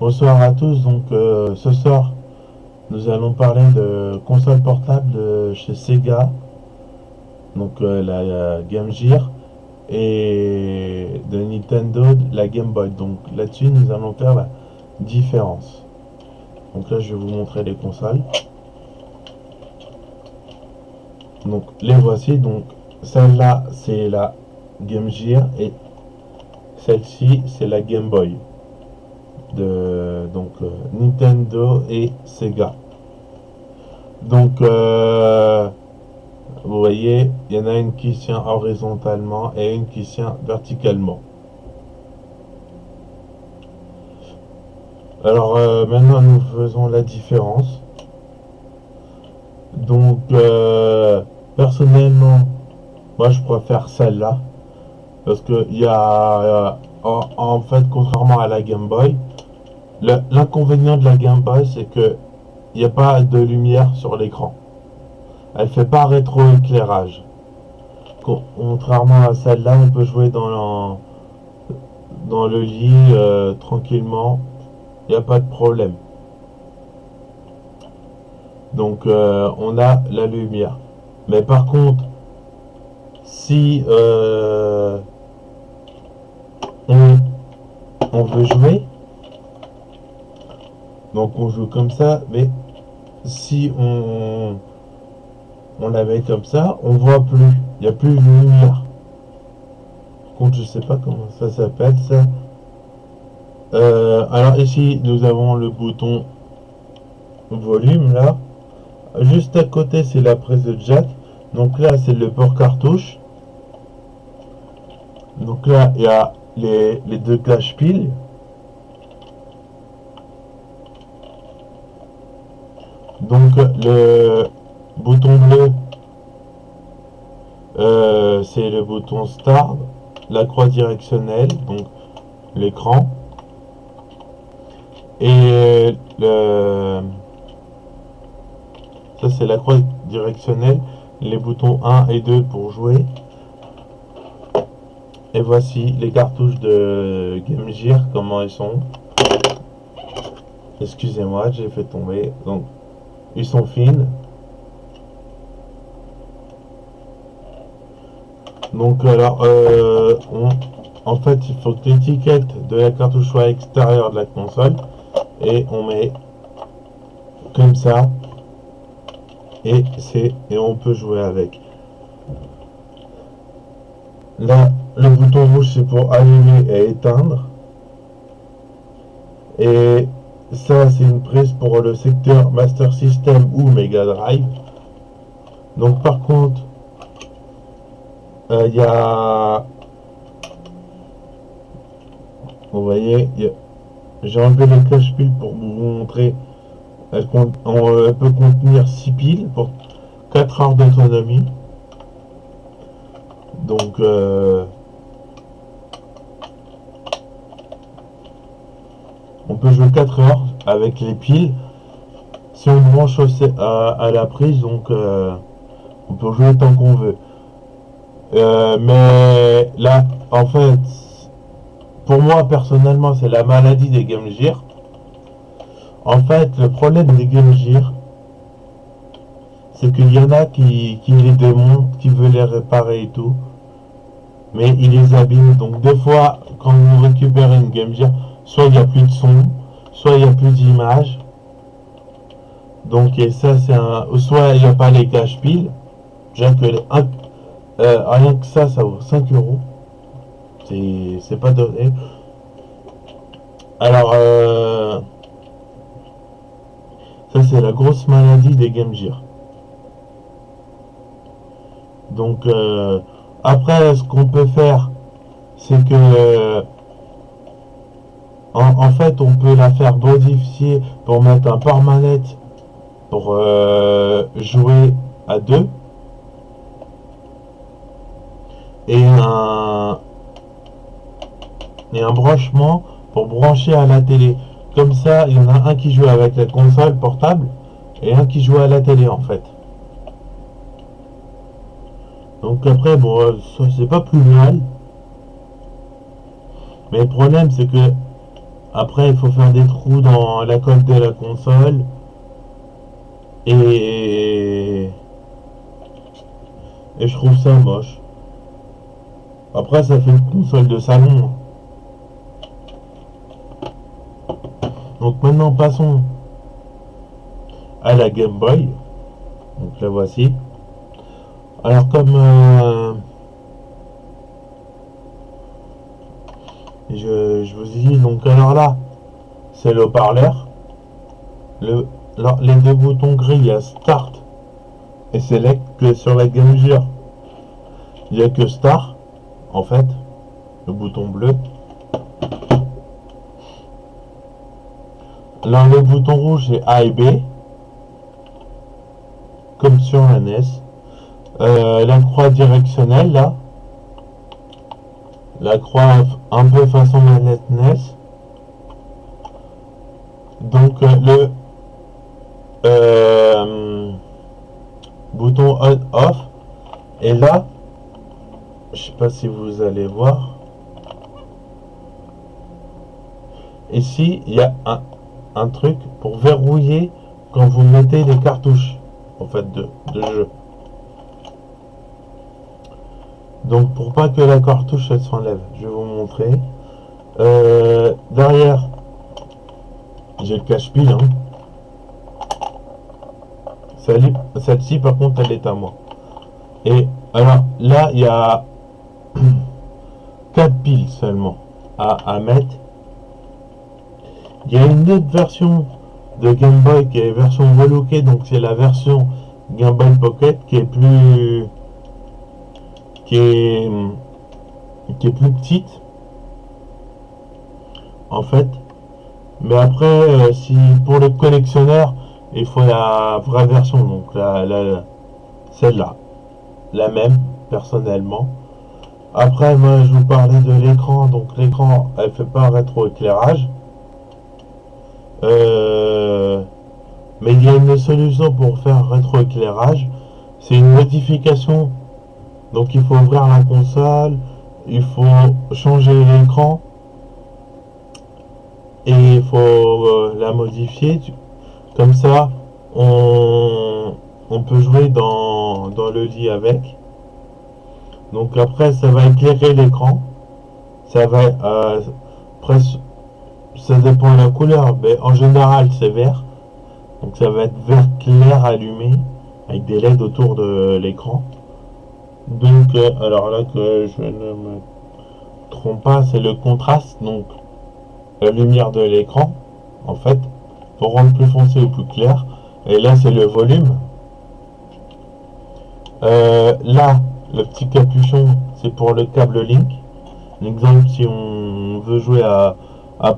Bonsoir à tous. Ce soir, nous allons parler de console portable de chez Sega, la Game Gear, et de Nintendo, la Game Boy. Donc là-dessus, nous allons faire la différence. Donc là, je vais vous montrer les consoles. Donc les voici. Donc celle-là, c'est la Game Gear et celle-ci, c'est la Game Boy de Nintendo et Sega. Donc vous voyez, il y en a une qui tient horizontalement et une qui tient verticalement. Alors maintenant nous faisons la différence. Donc personnellement, moi je préfère celle-là parce que il y a en fait, contrairement à la Game Boy, l'inconvénient de la Game Boy, c'est que il n'y a pas de lumière sur l'écran. Elle fait pas rétroéclairage. Contrairement à celle-là, on peut jouer dans le lit tranquillement, il n'y a pas de problème. Donc on a la lumière. Mais par contre, si on, on veut jouer, donc on joue comme ça, mais si on la met comme ça, on voit plus, il n'y a plus de lumière. Par contre, je sais pas comment ça s'appelle ça. Alors ici, nous avons le bouton volume là. Juste à côté, c'est la prise de jack. Donc là, c'est le port cartouche. Donc là, il y a les deux caches piles. Donc le bouton bleu, c'est le bouton start. La croix directionnelle, donc l'écran. Et ça, c'est la croix directionnelle. Les boutons 1 et 2 pour jouer. Et voici les cartouches de Game Gear, comment elles sont. Excusez-moi, j'ai fait tomber. Donc, ils sont fines. Donc, alors, en fait, il faut que l'étiquette de la cartouche soit à l'extérieur de la console. Et on met comme ça. Et on peut jouer avec. Là, le bouton rouge, c'est pour allumer et éteindre. Et ça, c'est une prise pour le secteur Master System ou Mega Drive. Donc, par contre, il y a... Vous voyez, j'ai enlevé les cache piles pour vous montrer. Elle peut contenir 6 piles pour 4 heures d'autonomie. Donc, on peut jouer 4 heures avec les piles. Si on branche à la prise, donc on peut jouer tant qu'on veut. Mais là, en fait, pour moi personnellement, c'est la maladie des Game Gear. En fait, le problème des Game Gear, c'est qu'il y en a qui les démontent, qui veulent les réparer et tout, mais ils les abîment. Donc des fois, quand vous récupérez une Game Gear, soit il n'y a plus de son, soit il n'y a plus d'image. Donc et ça c'est soit il n'y a pas les cache piles, rien que ça vaut 5 euros. C'est pas donné. Alors ça c'est la grosse maladie des Game Gear. Donc après, ce qu'on peut faire, c'est que en fait, on peut la faire modifier pour mettre un port-manette pour jouer à deux et un branchement pour brancher à la télé. Comme ça, il y en a un qui joue avec la console portable et un qui joue à la télé en fait. Donc après, bon, ça c'est pas plus mal. Mais le problème, c'est que Après, il faut faire des trous dans la coque de la console. Et, et je trouve ça moche. Après, ça fait une console de salon. Donc maintenant, passons à la Game Boy. Donc la voici. Alors comme je vous ai dit, donc alors là, c'est le haut-parleur. Les deux boutons gris, il y a Start et Select. Que sur la Game Gear, il n'y a que Start, en fait, le bouton bleu. Là, le bouton rouge, c'est A et B, comme sur la NES. La croix directionnelle, là. La croix un peu façon manette NES. Donc, le bouton on-off. Et là, je sais pas si vous allez voir. Ici, il y a un truc pour verrouiller quand vous mettez les cartouches en fait de jeu. Donc pour pas que la cartouche elle s'enlève, je vais vous montrer. Derrière, j'ai le cache-pile. Hein. Celle-ci par contre elle est à moi. Et alors là il y a 4 piles seulement à mettre. Il y a une autre version de Game Boy qui est version relookée, donc c'est la version Game Boy Pocket qui est plus qui est plus petite en fait. Mais après si pour les collectionneurs il faut la vraie version, donc celle-là, la même personnellement. Après moi je vous parlais de l'écran, donc l'écran elle fait pas rétroéclairage. Mais il y a une solution pour faire rétroéclairage. C'est une modification. Donc il faut ouvrir la console, il faut changer l'écran et il faut la modifier. Comme ça, on peut jouer dans le lit avec. Donc après, ça va éclairer l'écran. Ça va presque. Ça dépend de la couleur, mais en général c'est vert. Donc ça va être vert clair allumé avec des LED autour de l'écran. Donc alors là que je ne me trompe pas, c'est le contraste, donc la lumière de l'écran en fait, pour rendre plus foncé ou plus clair. Et là c'est le volume. Là, le petit capuchon, c'est pour le câble Link. Un exemple, si on veut jouer à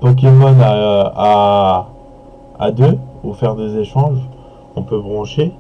Pokémon à deux ou faire des échanges, on peut brancher.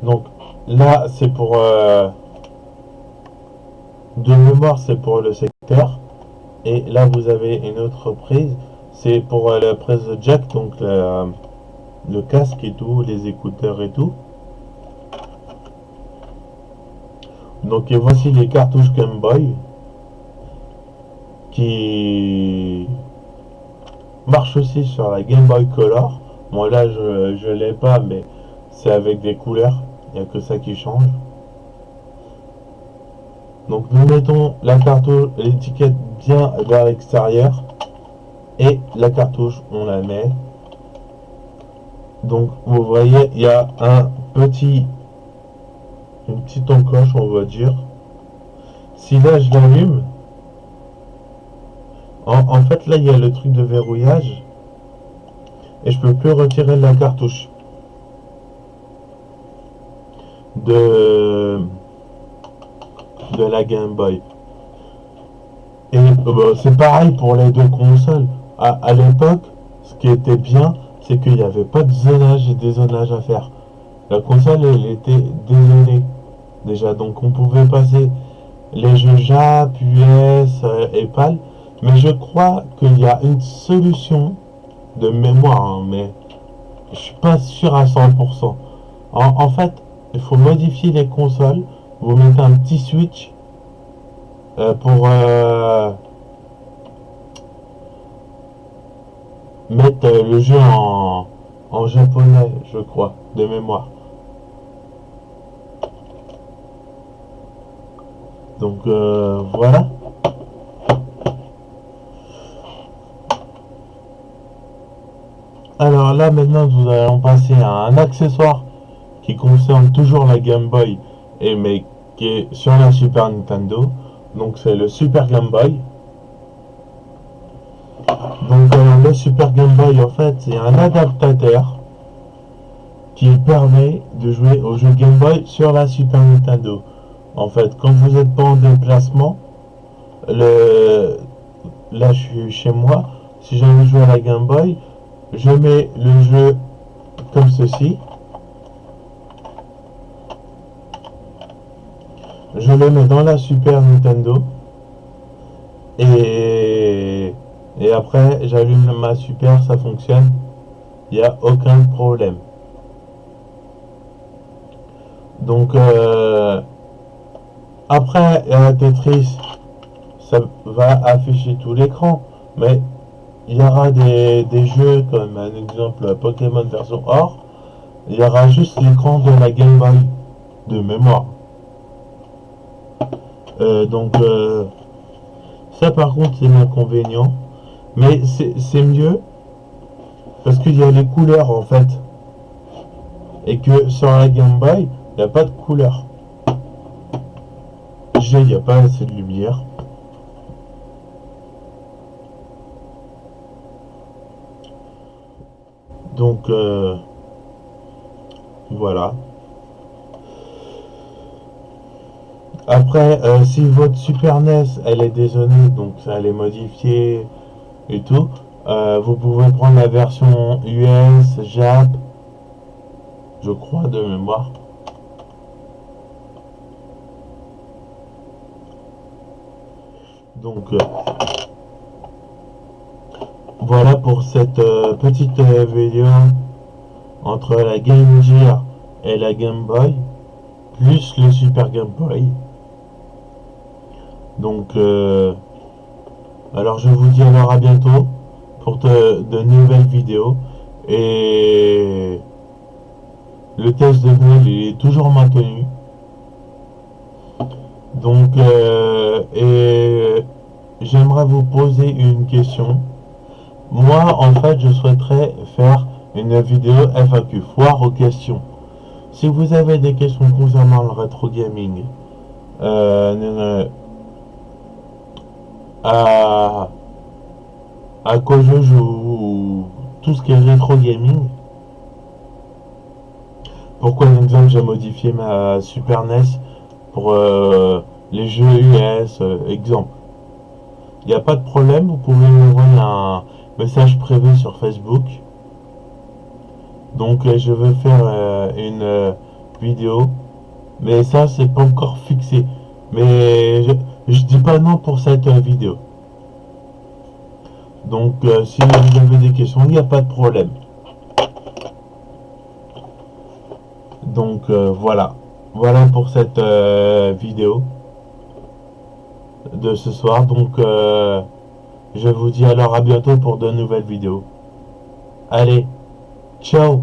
Donc là c'est pour de mémoire, c'est pour le secteur. Et là vous avez une autre prise, c'est pour la prise jack, donc le casque et tout, les écouteurs et tout. Donc et voici les cartouches Game Boy qui marchent aussi sur la Game Boy Color. Moi là je l'ai pas, mais c'est avec des couleurs, il n'y a que ça qui change. Donc nous mettons la cartouche, l'étiquette bien vers l'extérieur et la cartouche on la met. Donc vous voyez il y a une petite encoche on va dire. Si là je l'allume, en fait là il y a le truc de verrouillage et je peux plus retirer la cartouche de la Game Boy. Et c'est pareil pour les deux consoles. À l'époque, ce qui était bien, c'est qu'il n'y avait pas de zonage et dézonage à faire. La console, elle était dézonée déjà, donc on pouvait passer les jeux JAP, US et PAL. Mais je crois qu'il y a une solution de mémoire, hein, mais je suis pas sûr à 100%. En fait, il faut modifier les consoles, vous mettez un petit switch pour mettre le jeu en japonais, je crois, de mémoire. Donc voilà. Alors là maintenant nous allons passer à un accessoire qui concerne toujours la Game Boy mais qui est sur la Super Nintendo. Donc c'est le Super Game Boy. Donc le Super Game Boy en fait c'est un adaptateur qui permet de jouer au jeu Game Boy sur la Super Nintendo. En fait quand vous n'êtes pas en déplacement, là je suis chez moi, si j'ai envie de jouer à la Game Boy, je mets le jeu comme ceci. Je le mets dans la Super Nintendo et après j'allume ma Super, ça fonctionne, il n'y a aucun problème. Donc après Tetris, ça va afficher tout l'écran, mais il y aura des jeux comme un exemple Pokémon version Or, il y aura juste l'écran de la Game Boy de mémoire. Donc ça par contre c'est l'inconvénient, mais c'est mieux parce qu'il y a les couleurs en fait, et que sur la Game Boy il n'y a pas de couleurs. Il n'y a pas assez de lumière. Donc voilà. Après, si votre Super NES elle est dézonée, donc elle est modifiée et tout, vous pouvez prendre la version US, Jap, je crois de mémoire. Donc voilà pour cette petite vidéo entre la Game Gear et la Game Boy, plus le Super Game Boy. Donc alors je vous dis alors à bientôt pour de nouvelles vidéos, et le test de Noël il est toujours maintenu. Donc et j'aimerais vous poser une question. Moi en fait je souhaiterais faire une vidéo FAQ, foire aux questions. Si vous avez des questions concernant le rétro gaming, à quoi je joue, tout ce qui est rétro gaming, pourquoi par exemple j'ai modifié ma Super NES pour les jeux US, exemple. Il n'y a pas de problème, vous pouvez m'envoyer un message privé sur Facebook. Donc je vais faire une vidéo, mais ça c'est pas encore fixé. Mais je dis pas non pour cette vidéo. Donc si vous avez des questions, il n'y a pas de problème. Donc voilà. Voilà pour cette vidéo de ce soir. Donc je vous dis alors à bientôt pour de nouvelles vidéos. Allez, ciao!